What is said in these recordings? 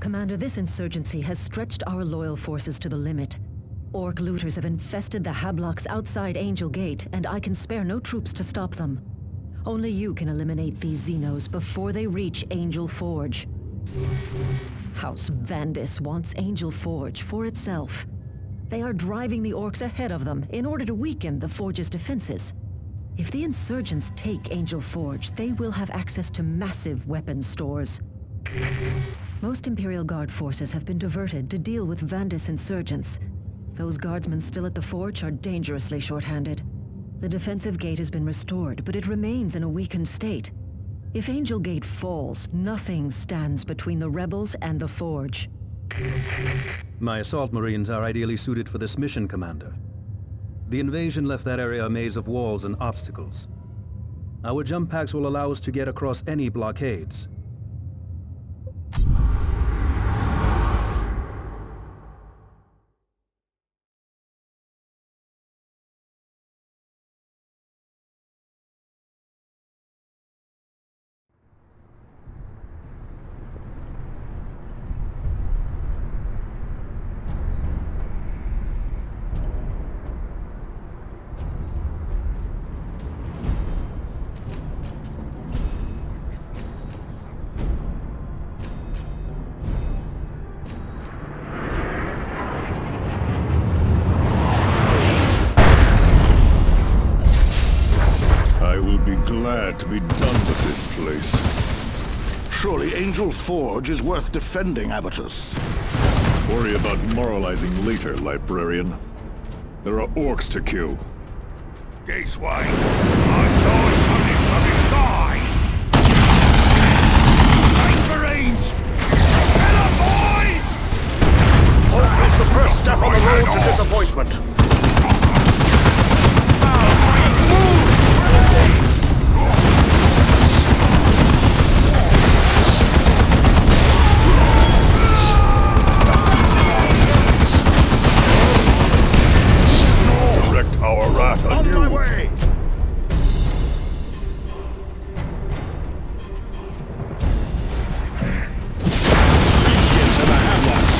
Commander, this insurgency has stretched our loyal forces to the limit. Orc looters have infested the Hablocks outside Angel Gate, and I can spare no troops to stop them. Only you can eliminate these Xenos before they reach Angel Forge. House Vandis wants Angel Forge for itself. They are driving the Orcs ahead of them in order to weaken the Forge's defenses. If the insurgents take Angel Forge, they will have access to massive weapons stores. Most Imperial Guard forces have been diverted to deal with Vandis insurgents. Those guardsmen still at the Forge are dangerously short-handed. The defensive gate has been restored, but it remains in a weakened state. If Angel Gate falls, nothing stands between the rebels and the Forge. My assault marines are ideally suited for this mission, Commander. The invasion left that area a maze of walls and obstacles. Our jump packs will allow us to get across any blockades. Glad to be done with this place. Surely Angel Forge is worth defending, Abatus. Worry about moralizing later, Librarian. There are orcs to kill. Gateway, I saw something from the sky! Nice Marines! Get up, boys! Hope is the first step on the road to disappointment. On my way! Skins to the Hablocks.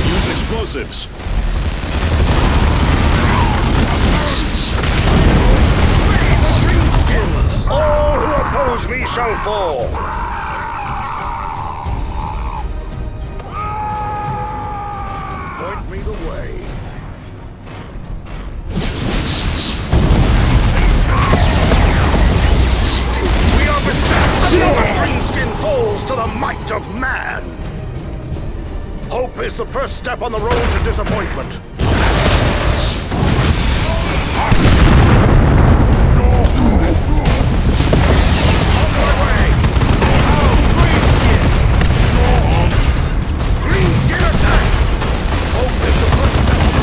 Use explosives. All who oppose me shall fall. Point me the way. The greenskin falls to the might of man! Hope is the first step on the road to disappointment. On my way! Greenskin attack! Hope is the first step on the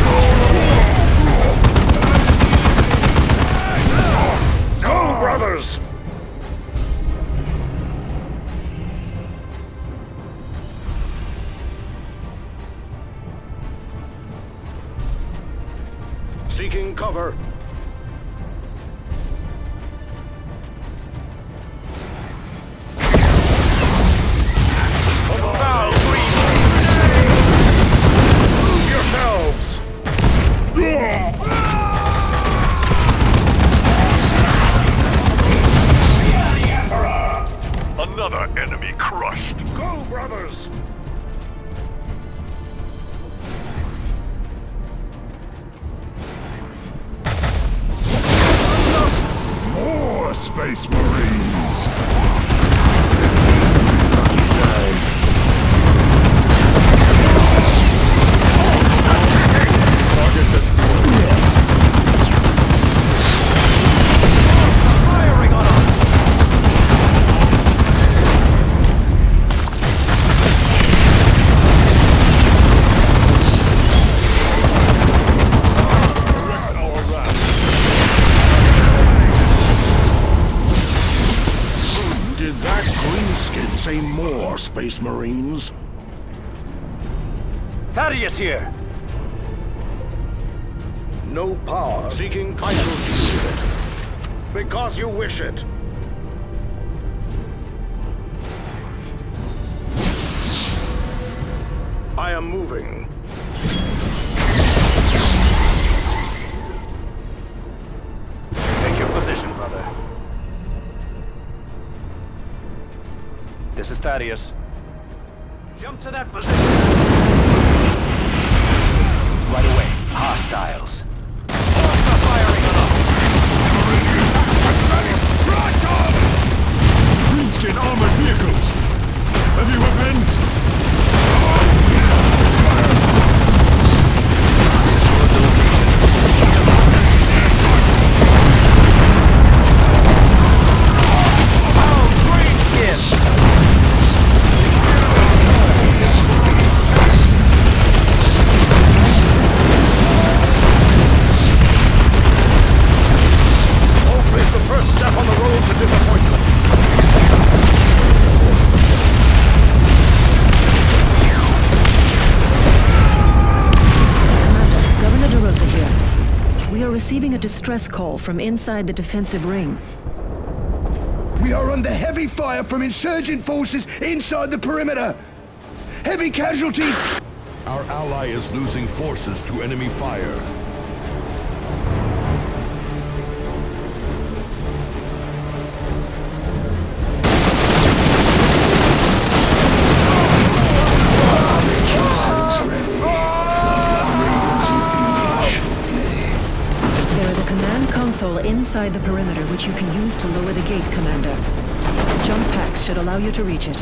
road to Go, brothers! Seeking cover. Move yourselves! Another enemy crushed. Go, brothers! More Space Marines! This is my lucky day. Target destroyed. Firing on us! Did that greenskin say more Space Marines? Thaddeus here! No power. Seeking title to it. Because you wish it. I am moving. Take your position, brother. This is Thaddeus. Jump to that position. Right away. Hostiles. Stop firing on us. Rush on! Greenskin armored vehicles! Heavy weapons! Receiving a distress call from inside the defensive ring. We are under heavy fire from insurgent forces inside the perimeter. Heavy casualties. Our ally is losing forces to enemy fire. Console inside the perimeter which you can use to lower the gate, Commander. Jump packs should allow you to reach it.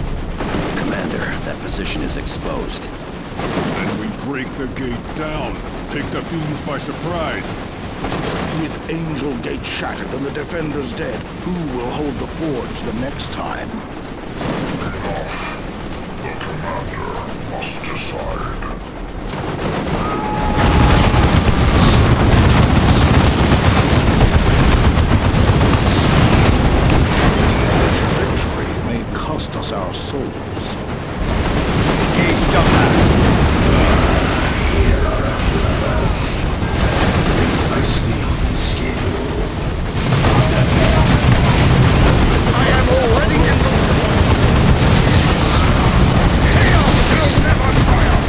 Commander, that position is exposed. Then we break the gate down. Take the fiends by surprise. With Angel Gate shattered and the defenders dead, who will hold the forge the next time? Enough. The commander must decide. Cost us our souls. Engage jump pad. Precisely on schedule. I am already in motion. Chaos will never triumph.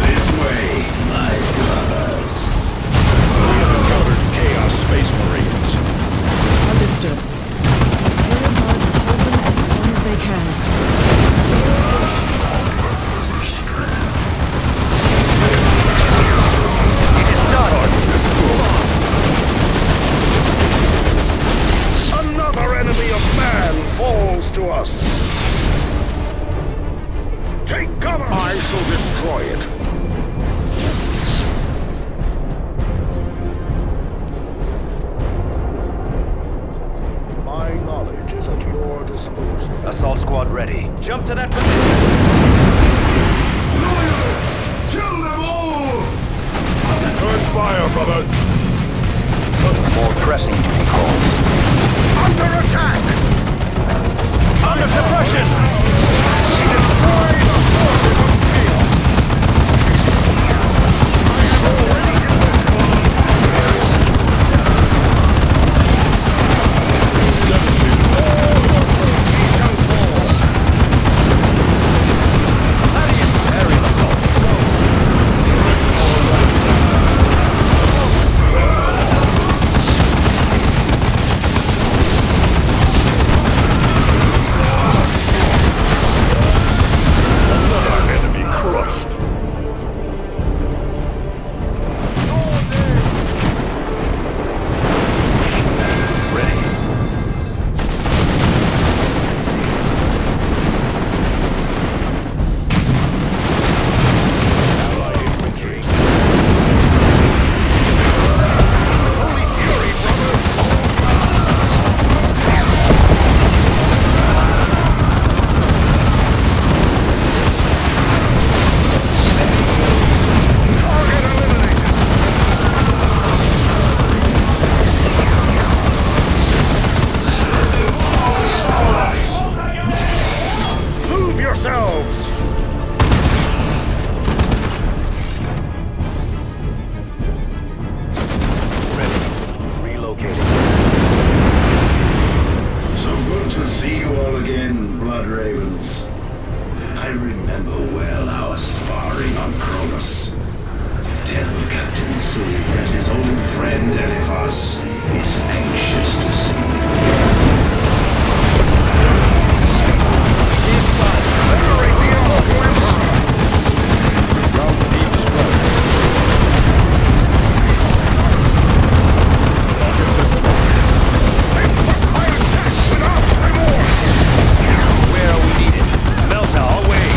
This way, my brothers. We have encountered Chaos Space Marines. Understood. Imperium Guard will hold them as long as they can. It is done. Another enemy of man falls to us. Take cover. I shall destroy it. My knowledge is at your disposal. Assault squad ready. Jump to that position. Loyalists! Kill them all! Turn fire, brothers! More pressing duty calls. Under attack! Under suppression! Destroy the forces of chaos! I am already in motion. Eliphas is anxious to see. Liberate the Emperor! Where are we needed? Melta, away!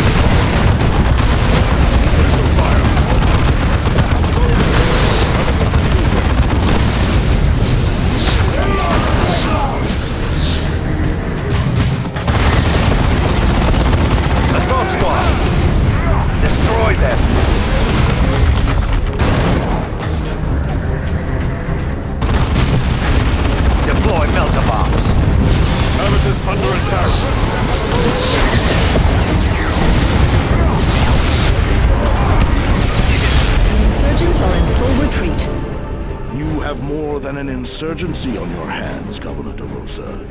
Assault squad! Destroy them! Deploy melter bombs! Habitus under attack! The insurgents are in full retreat. You have more than an insurgency on your hands, Governor de Rosa.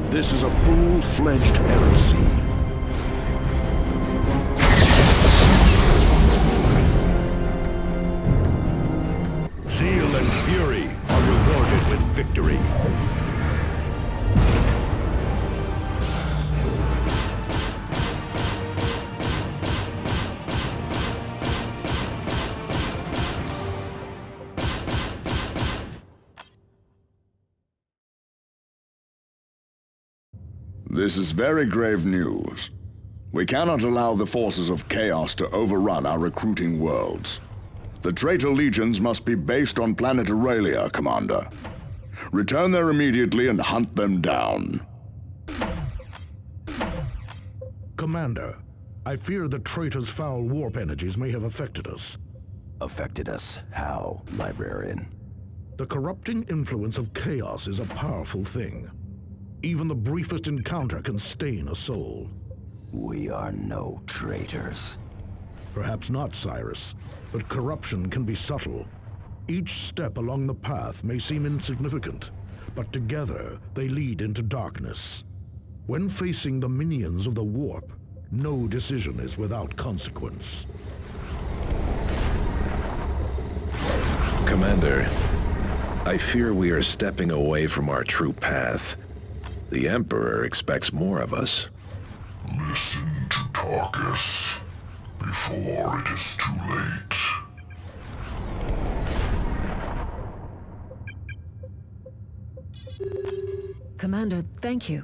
This is a full-fledged heresy. Zeal and fury are rewarded with victory. This is very grave news. We cannot allow the forces of chaos to overrun our recruiting worlds. The traitor legions must be based on planet Aurelia, Commander. Return there immediately and hunt them down. Commander, I fear the traitor's foul warp energies may have affected us. Affected us? How, Librarian? The corrupting influence of chaos is a powerful thing. Even the briefest encounter can stain a soul. We are no traitors. Perhaps not, Cyrus, but corruption can be subtle. Each step along the path may seem insignificant, but together they lead into darkness. When facing the minions of the warp, no decision is without consequence. Commander, I fear we are stepping away from our true path. The Emperor expects more of us. Listen to Tarkus before it is too late. Commander, thank you.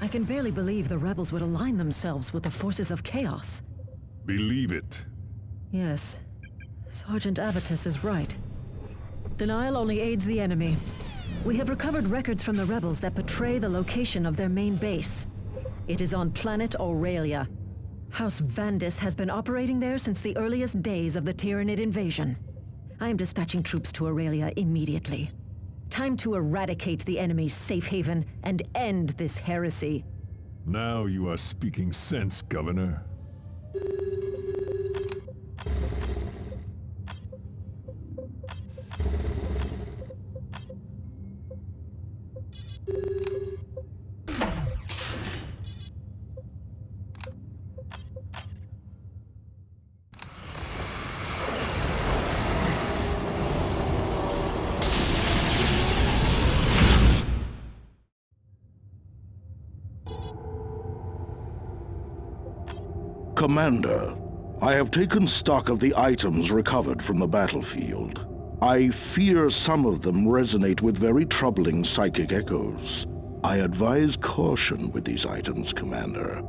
I can barely believe the rebels would align themselves with the forces of chaos. Believe it. Yes, Sergeant Avitus is right. Denial only aids the enemy. We have recovered records from the rebels that betray the location of their main base. It is on planet Aurelia. House Vandis has been operating there since the earliest days of the Tyranid invasion. I am dispatching troops to Aurelia immediately. Time to eradicate the enemy's safe haven and end this heresy. Now you are speaking sense, Governor. Commander, I have taken stock of the items recovered from the battlefield. I fear some of them resonate with very troubling psychic echoes. I advise caution with these items, Commander.